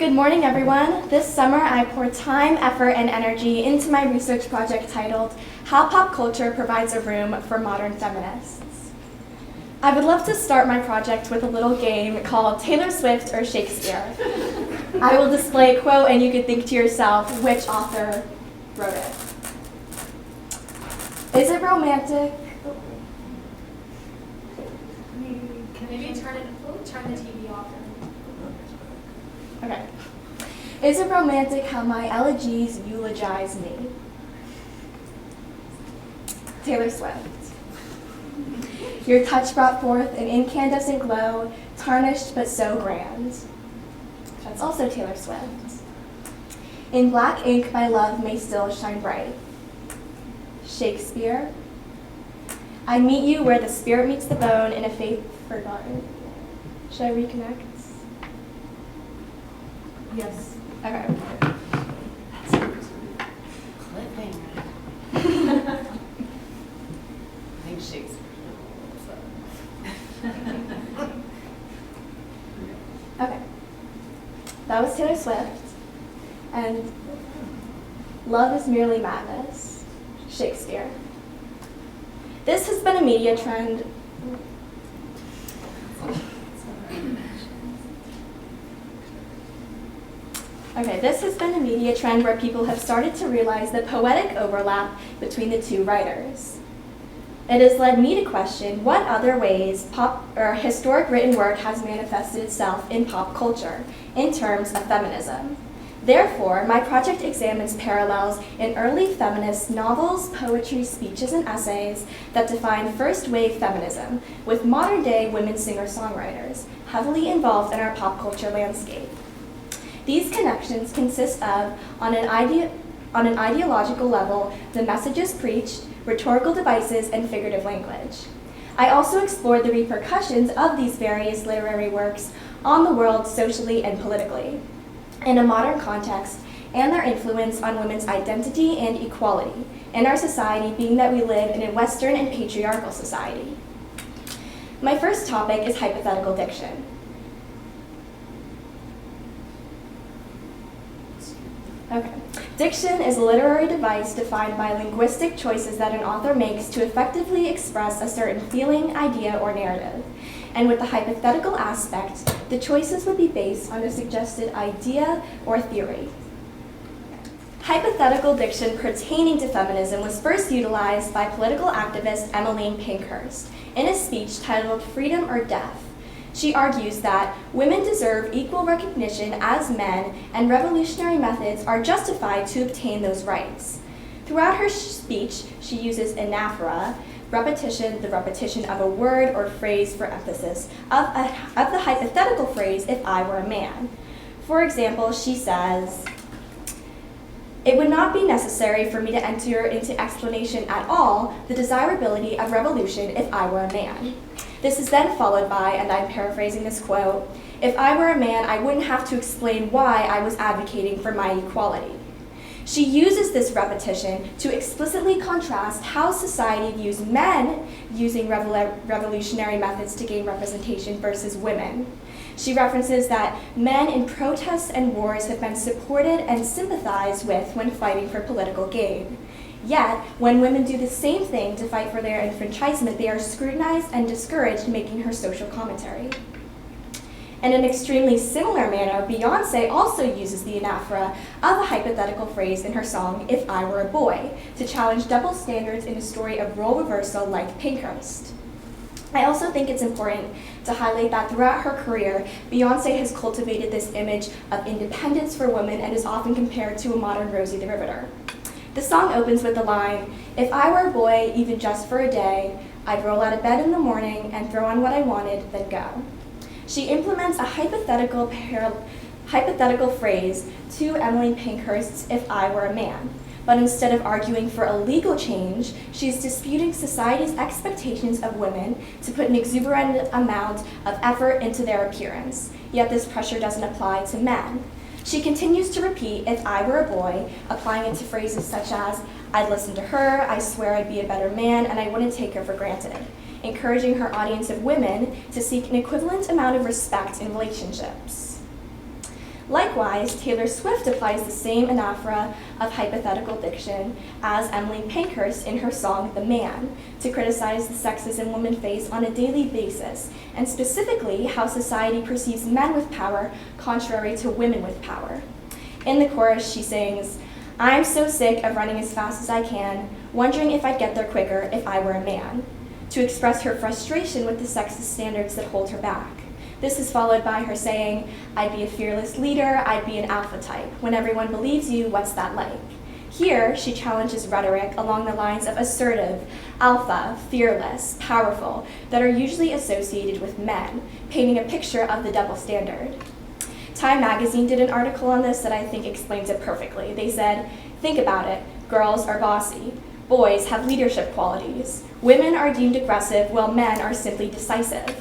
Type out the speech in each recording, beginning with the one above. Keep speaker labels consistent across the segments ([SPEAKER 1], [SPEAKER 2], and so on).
[SPEAKER 1] Good morning, everyone. This summer, I poured time, effort, and energy into my research project titled, How Pop Culture Provides a Room for Modern Feminists. I would love to start my project with a little game called Taylor Swift or Shakespeare. I will display a quote, and you can think to yourself which author wrote it. Is it romantic?
[SPEAKER 2] Maybe turn the TV off.
[SPEAKER 1] Okay. Is it romantic how my elegies eulogize me? Taylor Swift. Your touch brought forth an incandescent glow, tarnished but so grand. That's also Taylor Swift. In black ink, my love may still shine bright. Shakespeare. I meet you where the spirit meets the bone in a faith forgotten. Should I reconnect?
[SPEAKER 2] Yes.
[SPEAKER 1] Okay.
[SPEAKER 3] Cliffhanger. I think Shakespeare.
[SPEAKER 1] Okay. That was Taylor Swift. And Love is Merely Madness, Shakespeare. This has been a media trend. This has been a media trend where people have started to realize the poetic overlap between the two writers. It has led me to question what other ways historic written work has manifested itself in pop culture in terms of feminism. Therefore, my project examines parallels in early feminist novels, poetry, speeches, and essays that define first-wave feminism with modern-day women singer-songwriters heavily involved in our pop culture landscape. These connections consist of, on an ideological level, the messages preached, rhetorical devices, and figurative language. I also explored the repercussions of these various literary works on the world socially and politically, in a modern context, and their influence on women's identity and equality in our society, being that we live in a Western and patriarchal society. My first topic is hypothetical diction. Okay. Diction is a literary device defined by linguistic choices that an author makes to effectively express a certain feeling, idea, or narrative. And with the hypothetical aspect, the choices would be based on a suggested idea or theory. Hypothetical diction pertaining to feminism was first utilized by political activist Emmeline Pankhurst in a speech titled Freedom or Death. She argues that women deserve equal recognition as men, and revolutionary methods are justified to obtain those rights. Throughout her speech, she uses anaphora, the repetition of a word or phrase for emphasis of the hypothetical phrase, if I were a man. For example, she says, "It would not be necessary for me to enter into explanation at all the desirability of revolution if I were a man." This is then followed by, and I'm paraphrasing this quote, "If I were a man, I wouldn't have to explain why I was advocating for my equality." She uses this repetition to explicitly contrast how society views men using revolutionary methods to gain representation versus women. She references that men in protests and wars have been supported and sympathized with when fighting for political gain. Yet, when women do the same thing to fight for their enfranchisement, they are scrutinized and discouraged, making her social commentary. In an extremely similar manner, Beyoncé also uses the anaphora of a hypothetical phrase in her song, If I Were a Boy, to challenge double standards in a story of role reversal like Pankhurst. I also think it's important to highlight that throughout her career, Beyoncé has cultivated this image of independence for women and is often compared to a modern Rosie the Riveter. The song opens with the line, "If I were a boy, even just for a day, I'd roll out of bed in the morning and throw on what I wanted, then go." She implements a hypothetical phrase to Emmeline Pankhurst's "If I Were a Man," but instead of arguing for a legal change, she's disputing society's expectations of women to put an exuberant amount of effort into their appearance, yet this pressure doesn't apply to men. She continues to repeat, "If I were a boy," applying it to phrases such as, "I'd listen to her, I swear I'd be a better man, and I wouldn't take her for granted," encouraging her audience of women to seek an equivalent amount of respect in relationships. Likewise, Taylor Swift applies the same anaphora of hypothetical diction as Emmeline Pankhurst in her song The Man, to criticize the sexism women face on a daily basis, and specifically how society perceives men with power contrary to women with power. In the chorus, she sings, "I'm so sick of running as fast as I can, wondering if I'd get there quicker if I were a man," to express her frustration with the sexist standards that hold her back. This is followed by her saying, "I'd be a fearless leader, I'd be an alpha type. When everyone believes you, what's that like?" Here, she challenges rhetoric along the lines of assertive, alpha, fearless, powerful, that are usually associated with men, painting a picture of the double standard. Time magazine did an article on this that I think explains it perfectly. They said, "Think about it, girls are bossy. Boys have leadership qualities. Women are deemed aggressive while men are simply decisive."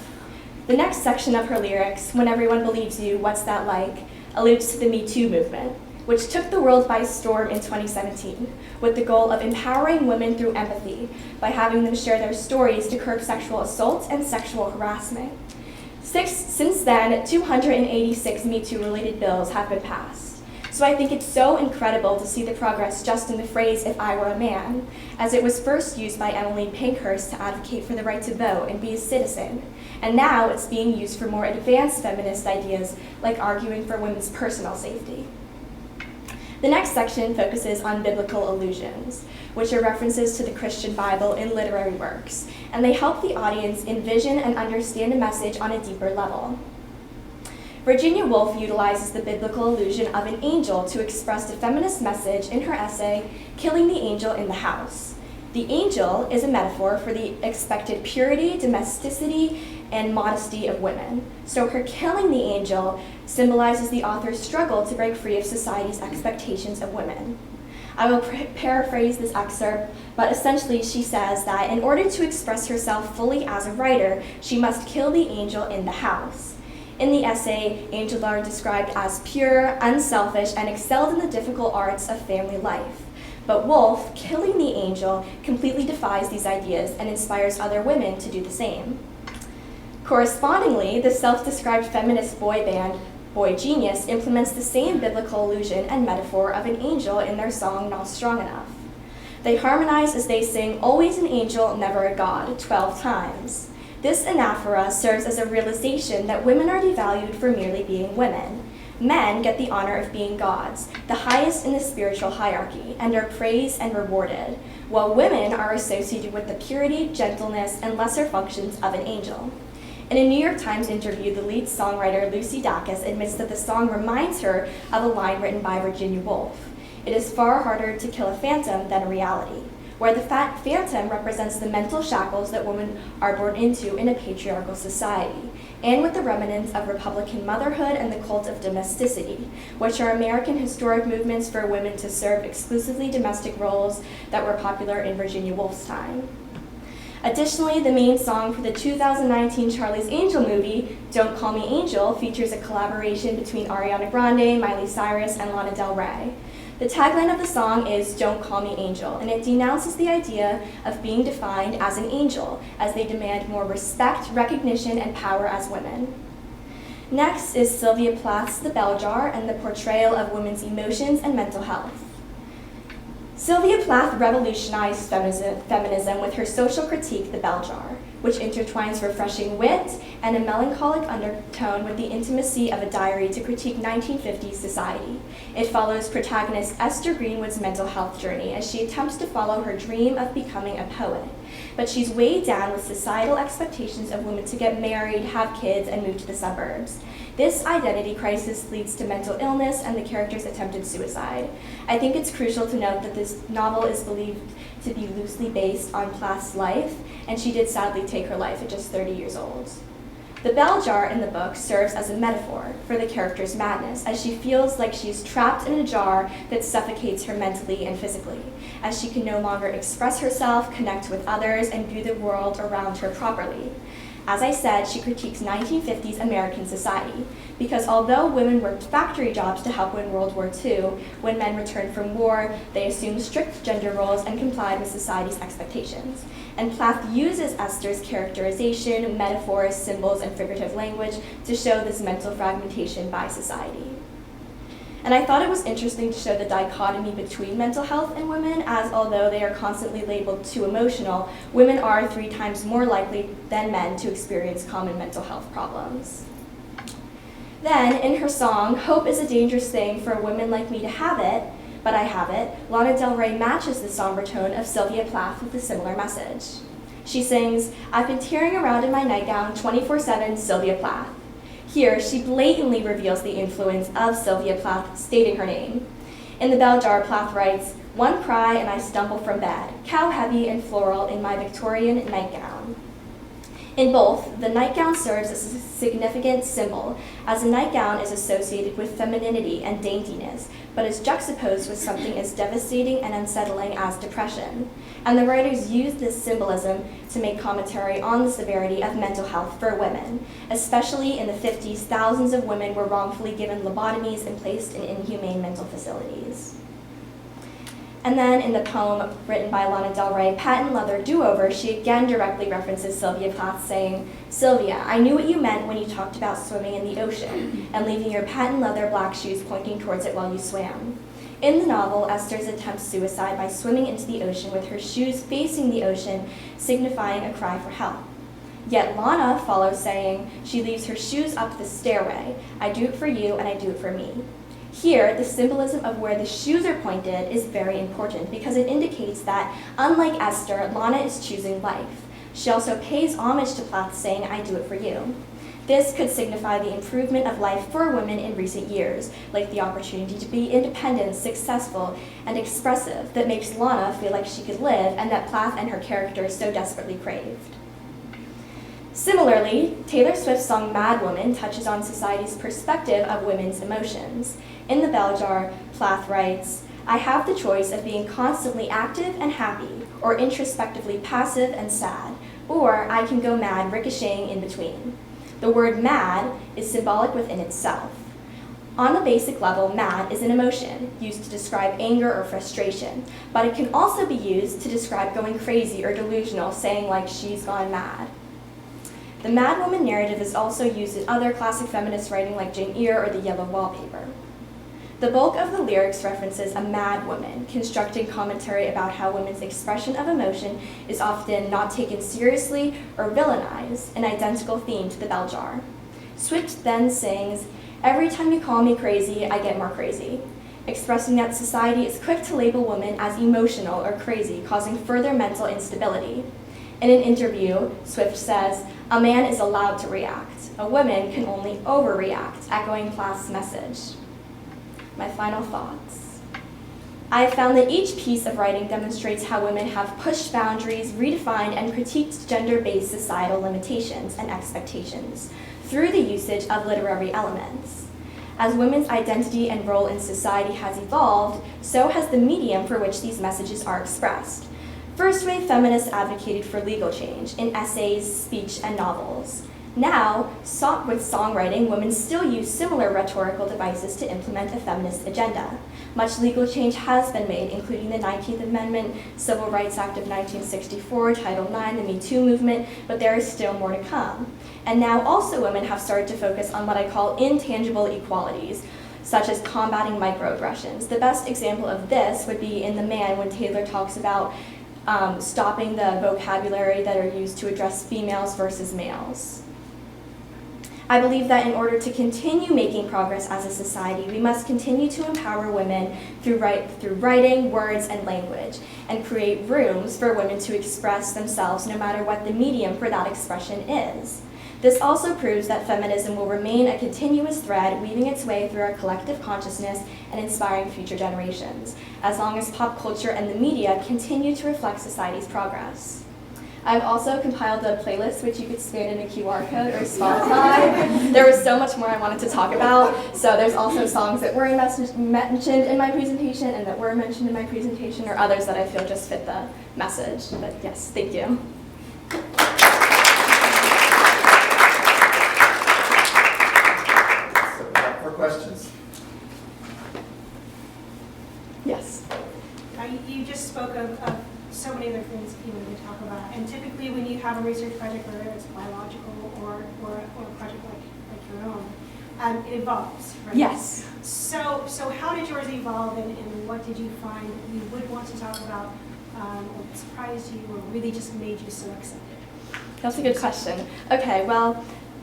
[SPEAKER 1] The next section of her lyrics, "When everyone believes you, what's that like?" alludes to the Me Too movement, which took the world by storm in 2017, with the goal of empowering women through empathy by having them share their stories to curb sexual assault and sexual harassment. Since then, 286 Me Too-related bills have been passed. So I think it's so incredible to see the progress just in the phrase, "if I were a man," as it was first used by Emmeline Pankhurst to advocate for the right to vote and be a citizen. And now it's being used for more advanced feminist ideas, like arguing for women's personal safety. The next section focuses on biblical allusions, which are references to the Christian Bible in literary works, and they help the audience envision and understand a message on a deeper level. Virginia Woolf utilizes the biblical allusion of an angel to express a feminist message in her essay, Killing the Angel in the House. The angel is a metaphor for the expected purity, domesticity, and modesty of women. So her killing the angel symbolizes the author's struggle to break free of society's expectations of women. I will paraphrase this excerpt, but essentially she says that in order to express herself fully as a writer, she must kill the angel in the house. In the essay, angels are described as pure, unselfish, and excelled in the difficult arts of family life. But Woolf, killing the angel, completely defies these ideas and inspires other women to do the same. Correspondingly, the self-described feminist boy band, Boy Genius, implements the same biblical allusion and metaphor of an angel in their song Not Strong Enough. They harmonize as they sing, "Always an angel, never a god," 12 times. This anaphora serves as a realization that women are devalued for merely being women. Men get the honor of being gods, the highest in the spiritual hierarchy, and are praised and rewarded, while women are associated with the purity, gentleness, and lesser functions of an angel. In a New York Times interview, the lead songwriter Lucy Dacus admits that the song reminds her of a line written by Virginia Woolf. "It is far harder to kill a phantom than a reality," where the phantom represents the mental shackles that women are born into in a patriarchal society, and with the remnants of Republican motherhood and the cult of domesticity, which are American historic movements for women to serve exclusively domestic roles that were popular in Virginia Woolf's time. Additionally, the main song for the 2019 Charlie's Angel movie, Don't Call Me Angel, features a collaboration between Ariana Grande, Miley Cyrus, and Lana Del Rey. The tagline of the song is "Don't Call Me Angel," and it denounces the idea of being defined as an angel, as they demand more respect, recognition, and power as women. Next is Sylvia Plath's The Bell Jar and the portrayal of women's emotions and mental health. Sylvia Plath revolutionized feminism with her social critique, The Bell Jar, which intertwines refreshing wit and a melancholic undertone with the intimacy of a diary to critique 1950s society. It follows protagonist Esther Greenwood's mental health journey as she attempts to follow her dream of becoming a poet. But she's weighed down with societal expectations of women to get married, have kids, and move to the suburbs. This identity crisis leads to mental illness and the character's attempted suicide. I think it's crucial to note that this novel is believed to be loosely based on Plath's life, and she did sadly take her life at just 30 years old. The bell jar in the book serves as a metaphor for the character's madness, as she feels like she's trapped in a jar that suffocates her mentally and physically, as she can no longer express herself, connect with others, and view the world around her properly. As I said, she critiques 1950s American society, because although women worked factory jobs to help win World War II, when men returned from war, they assumed strict gender roles and complied with society's expectations. And Plath uses Esther's characterization, metaphors, symbols, and figurative language to show this mental fragmentation by society. And I thought it was interesting to show the dichotomy between mental health and women, as although they are constantly labeled too emotional, women are 3 times more likely than men to experience common mental health problems. Then, in her song, Hope is a Dangerous Thing for a Woman Like Me to Have It, But I Have It, Lana Del Rey matches the somber tone of Sylvia Plath with a similar message. She sings, I've been tearing around in my nightgown 24/7, Sylvia Plath. Here, she blatantly reveals the influence of Sylvia Plath, stating her name. In the bell jar, Plath writes, one cry and I stumble from bed, cow heavy and floral in my Victorian nightgown. In both, the nightgown serves as a significant symbol, as a nightgown is associated with femininity and daintiness, but is juxtaposed with something as devastating and unsettling as depression. And the writers used this symbolism to make commentary on the severity of mental health for women. Especially in the 50s, thousands of women were wrongfully given lobotomies and placed in inhumane mental facilities. And then in the poem written by Lana Del Rey, Patent Leather Do-Over, she again directly references Sylvia Plath saying, Sylvia, I knew what you meant when you talked about swimming in the ocean and leaving your patent leather black shoes pointing towards it while you swam. In the novel, Esther attempts suicide by swimming into the ocean with her shoes facing the ocean, signifying a cry for help. Yet Lana follows saying, she leaves her shoes up the stairway. I do it for you and I do it for me. Here, the symbolism of where the shoes are pointed is very important because it indicates that, unlike Esther, Lana is choosing life. She also pays homage to Plath, saying, I do it for you. This could signify the improvement of life for women in recent years, like the opportunity to be independent, successful, and expressive that makes Lana feel like she could live and that Plath and her character so desperately craved. Similarly, Taylor Swift's song Mad Woman touches on society's perspective of women's emotions. In the bell jar, Plath writes, I have the choice of being constantly active and happy, or introspectively passive and sad, or I can go mad ricocheting in between. The word mad is symbolic within itself. On a basic level, mad is an emotion used to describe anger or frustration, but it can also be used to describe going crazy or delusional, saying like she's gone mad. The Mad Woman narrative is also used in other classic feminist writing like Jane Eyre or The Yellow Wallpaper. The bulk of the lyrics references a mad woman, constructing commentary about how women's expression of emotion is often not taken seriously or villainized, an identical theme to the bell jar. Swift then sings, every time you call me crazy, I get more crazy, expressing that society is quick to label women as emotional or crazy, causing further mental instability. In an interview, Swift says, a man is allowed to react. A woman can only overreact, echoing Plath's message. My final thoughts. I have found that each piece of writing demonstrates how women have pushed boundaries, redefined, and critiqued gender-based societal limitations and expectations through the usage of literary elements. As women's identity and role in society has evolved, so has the medium for which these messages are expressed. First-wave feminists advocated for legal change in essays, speech, and novels. Now, with songwriting, women still use similar rhetorical devices to implement a feminist agenda. Much legal change has been made, including the 19th Amendment, Civil Rights Act of 1964, Title IX, the Me Too movement, but there is still more to come. And now also women have started to focus on what I call intangible equalities, such as combating microaggressions. The best example of this would be in The Man when Taylor talks about stopping the vocabulary that are used to address females versus males. I believe that in order to continue making progress as a society, we must continue to empower women through writing, words, and language, and create rooms for women to express themselves no matter what the medium for that expression is. This also proves that feminism will remain a continuous thread weaving its way through our collective consciousness and inspiring future generations, as long as pop culture and the media continue to reflect society's progress. I've also compiled a playlist which you could scan in a QR code or Spotify. There was so much more I wanted to talk about, so there's also songs that were mentioned in my presentation and that were mentioned in my presentation, or others that I feel just fit the message. But yes, thank you.
[SPEAKER 4] For questions.
[SPEAKER 1] Yes.
[SPEAKER 2] You just spoke of so many other things you wanted to talk about, and typically when you have a research project, whether it's biological or a project like your own, it evolves, right?
[SPEAKER 1] Yes.
[SPEAKER 2] So how did yours evolve, and what did you find you would want to talk about, or surprised you, or really just made you so excited?
[SPEAKER 1] That's a good question. Okay, well,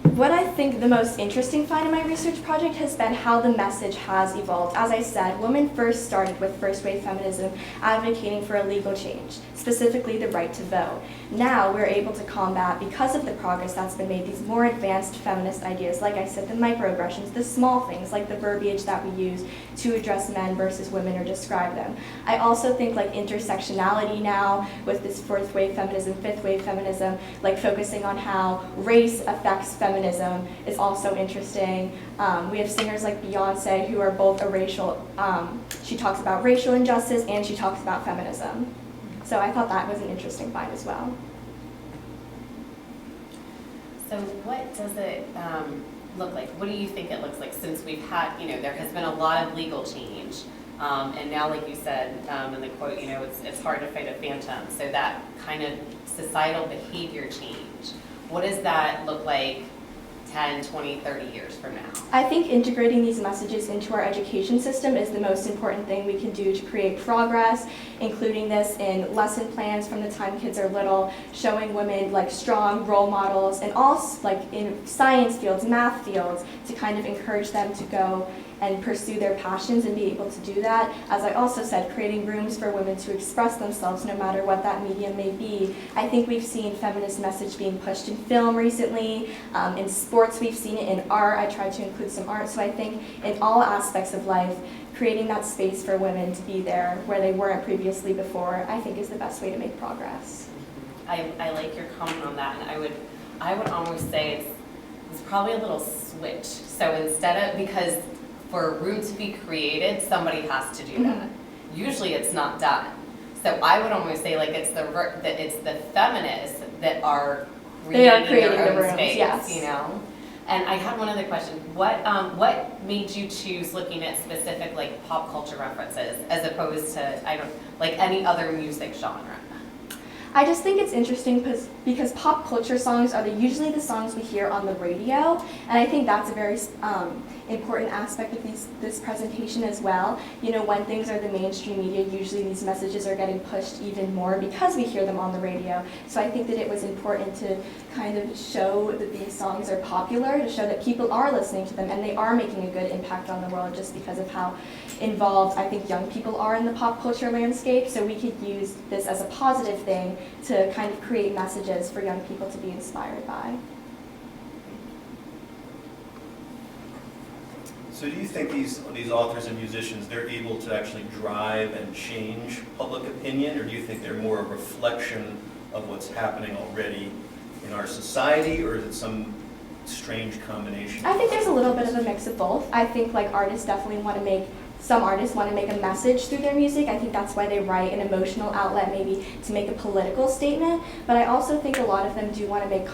[SPEAKER 1] what I think the most interesting find in my research project has been how the message has evolved. As I said, women first started with first wave feminism advocating for a legal change, specifically the right to vote. Now we're able to combat, because of the progress that's been made, these more advanced feminist ideas, like I said, the microaggressions, the small things like the verbiage that we use to address men versus women or describe them. I also think like intersectionality now with this fourth wave feminism, fifth wave feminism, like focusing on how race affects feminism is also interesting. We have singers like Beyonce who are both she talks about racial injustice and she talks about feminism. So I thought that was an interesting find as well.
[SPEAKER 3] So what does it look like? What do you think it looks like since we've had, there has been a lot of legal change. And now, like you said in the quote, it's hard to fight a phantom. So that kind of societal behavior change, what does that look like 10, 20, 30 years from now?
[SPEAKER 1] I think integrating these messages into our education system is the most important thing we can do to create progress, including this in lesson plans from the time kids are little, showing women like strong role models, and also like in science fields, math fields, to kind of encourage them to go and pursue their passions and be able to do that. As I also said, creating rooms for women to express themselves no matter what that medium may be. I think we've seen feminist message being pushed in film recently, in sports we've seen it, in art. I tried to include some art, so I think in all aspects of life, creating that space for women to be there where they weren't previously before, I think is the best way to make progress.
[SPEAKER 3] I like your comment on that, and I would almost say it's probably a little switch. So instead of, because for a room to be created, somebody has to do that. Usually it's not done. So I would almost say like it's the feminists that are creating their own space,
[SPEAKER 1] yes.
[SPEAKER 3] And I had one other question. What made you choose looking at specific like pop culture references as opposed to like any other music genre?
[SPEAKER 1] I just think it's interesting because pop culture songs are usually the songs we hear on the radio, and I think that's a very important aspect of this presentation as well. When things are the mainstream media, usually these messages are getting pushed even more because we hear them on the radio. So I think that it was important to kind of show that these songs are popular, to show that people are listening to them and they are making a good impact on the world just because of how involved I think young people are in the pop culture landscape. So we could use this as a positive thing to kind of create messages for young people to be inspired by.
[SPEAKER 4] So do you think these authors and musicians, they're able to actually drive and change public opinion, or do you think they're more a reflection of what's happening already in our society, or is it some strange combination?
[SPEAKER 1] I think there's a little bit of a mix of both. I think like some artists want to make a message through their music. I think that's why they write an emotional outlet, maybe to make a political statement. But I also think a lot of them do want to make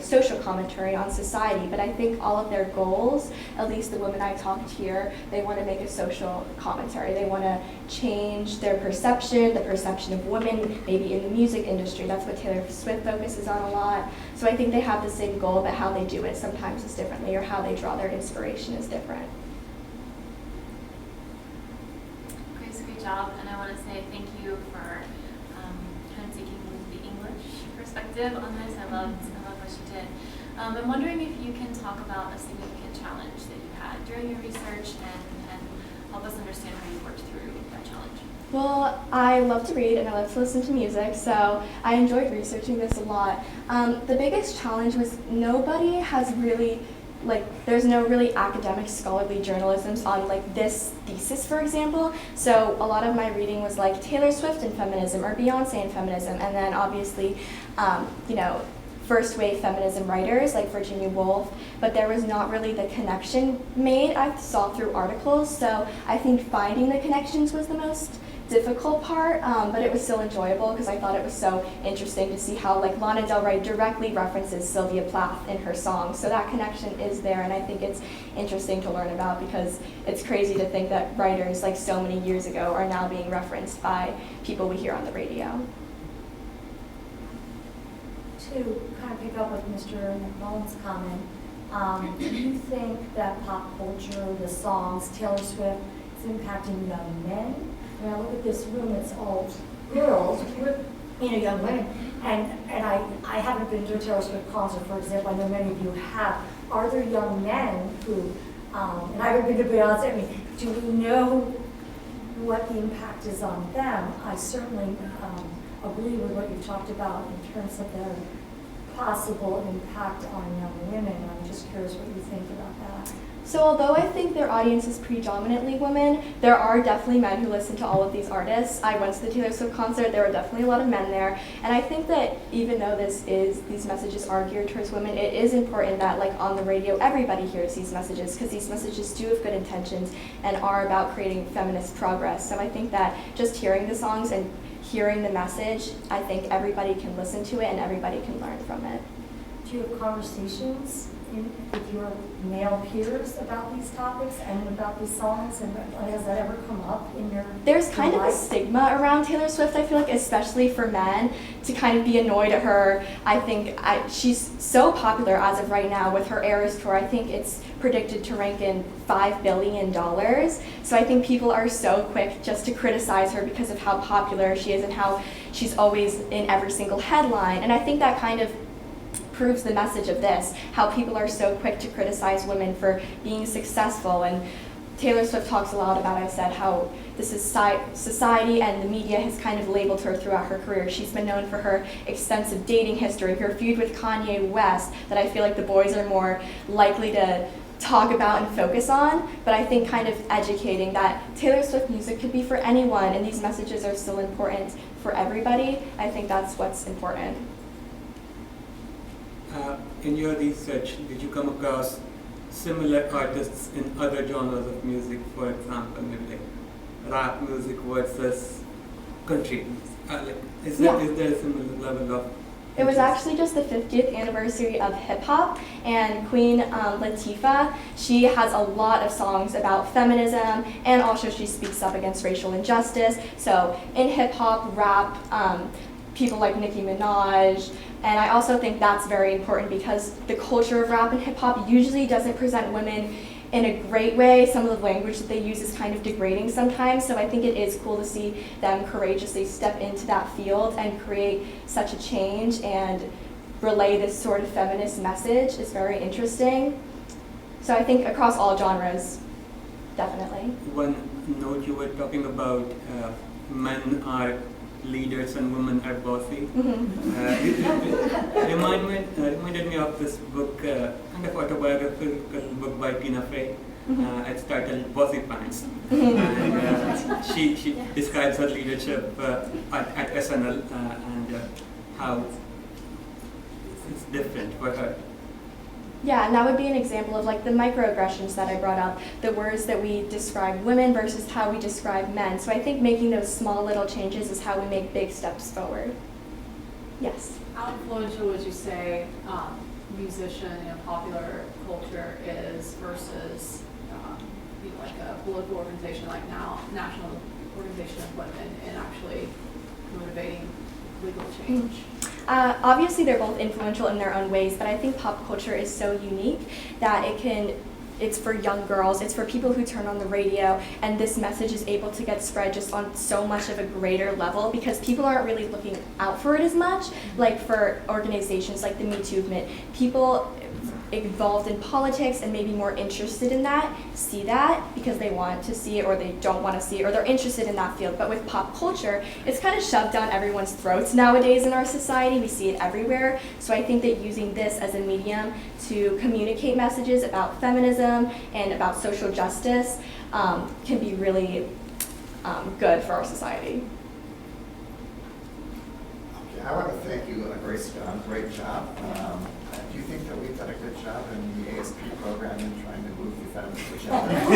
[SPEAKER 1] social commentary on society. But I think all of their goals, at least the women I talked here, they want to make a social commentary. They want to change their perception, the perception of women, maybe in the music industry. That's what Taylor Swift focuses on a lot. So I think they have the same goal, but how they do it sometimes is differently, or how they draw their inspiration is different.
[SPEAKER 5] And I want to say thank you for kind of taking the English perspective on this. I love what you did. I'm wondering if you can talk about a significant challenge that you had during your research and help us understand how you worked through that challenge.
[SPEAKER 1] Well, I love to read and I love to listen to music, so I enjoyed researching this a lot. The biggest challenge was nobody has really there's no really academic scholarly journalism on this thesis, for example. So a lot of my reading was like Taylor Swift and feminism or Beyonce and feminism, and then obviously, first wave feminism writers like Virginia Woolf, but there was not really the connection made. I saw through articles, so I think finding the connections was the most difficult part, but it was still enjoyable because I thought it was so interesting to see how Lana Del Rey directly references Sylvia Plath in her song. So that connection is there, and I think it's interesting to learn about because it's crazy to think that writers so many years ago are now being referenced by people we hear on the radio.
[SPEAKER 6] To kind of pick up with Mr. McMullen's comment, Do you think that pop culture, the songs, Taylor Swift, is impacting young men? When I look at this room, it's all girls, young women. And I haven't been to a Taylor Swift concert, for example. I know many of you have. Are there young men who, and I haven't been to Beyonce, I mean, do we know what the impact is on them? I certainly agree with what you talked about in terms of their possible impact on young women. I'm just curious what you think about that.
[SPEAKER 1] So although I think their audience is predominantly women, there are definitely men who listen to all of these artists. I went to the Taylor Swift concert, there were definitely a lot of men there. And I think that even though these messages are geared towards women, it is important that like on the radio, everybody hears these messages, because these messages do have good intentions and are about creating feminist progress. So I think that just hearing the songs and hearing the message, I think everybody can listen to it and everybody can learn from it.
[SPEAKER 6] Do you have conversations with your male peers about these topics and about these songs, and has that ever come up in your
[SPEAKER 1] There's kind of a
[SPEAKER 6] life?
[SPEAKER 1] stigma around Taylor Swift, I feel like, especially for men, to kind of be annoyed at her. I think she's so popular as of right now with her Eras tour. I think it's predicted to rank in $5 billion. So I think people are so quick just to criticize her because of how popular she is and how she's always in every single headline. And I think that kind of proves the message of this, how people are so quick to criticize women for being successful. And Taylor Swift talks a lot about, I said, how the society and the media has kind of labeled her throughout her career. She's been known for her extensive dating history, her feud with Kanye West, that I feel like the boys are more likely to talk about and focus on. But I think kind of educating that Taylor Swift music could be for anyone, and these messages are still important for everybody. I think that's what's important.
[SPEAKER 7] In your research, did you come across similar artists in other genres of music, for example, maybe like rap music versus country music? Is there a similar level of
[SPEAKER 1] It was actually just the 50th anniversary of hip hop, and Queen Latifah, she has a lot of songs about feminism, and also she speaks up against racial injustice. So in hip hop, rap, people like Nicki Minaj, and I also think that's very important because the culture of rap and hip hop usually doesn't present women in a great way. Some of the language that they use is kind of degrading sometimes, so I think it is cool to see them courageously step into that field and create such a change and relay this sort of feminist message. Is very interesting. So I think across all genres, definitely.
[SPEAKER 7] One note you were talking about men are leaders and women are bossy. Reminded me of this book, kind of autobiographical book by Tina Fey. It's titled Bossy Pants. And she describes her leadership at SNL and how it's different for her.
[SPEAKER 1] Yeah, and that would be an example of like the microaggressions that I brought up, the words that we describe women versus how we describe men. So I think making those small little changes is how we make big steps forward. Yes?
[SPEAKER 8] How influential would you say musician and popular culture is versus like a political organization like now, National Organization of Women, in actually motivating legal change?
[SPEAKER 1] Obviously, they're both influential in their own ways, but I think pop culture is so unique that it's for young girls, it's for people who turn on the radio, and this message is able to get spread just on so much of a greater level because people aren't really looking out for it as much. Like for organizations like the Me Too movement, people involved in politics and maybe more interested in that see that because they want to see it or they don't want to see it or they're interested in that field. But with pop culture, it's kind of shoved down everyone's throats nowadays in our society. We see it everywhere. So I think that using this as a medium to communicate messages about feminism and about social justice can be really good for our society.
[SPEAKER 9] Okay, I want to thank you. Great job. Do you think that we've done a good job in the ASP program in trying to move the feminist agenda?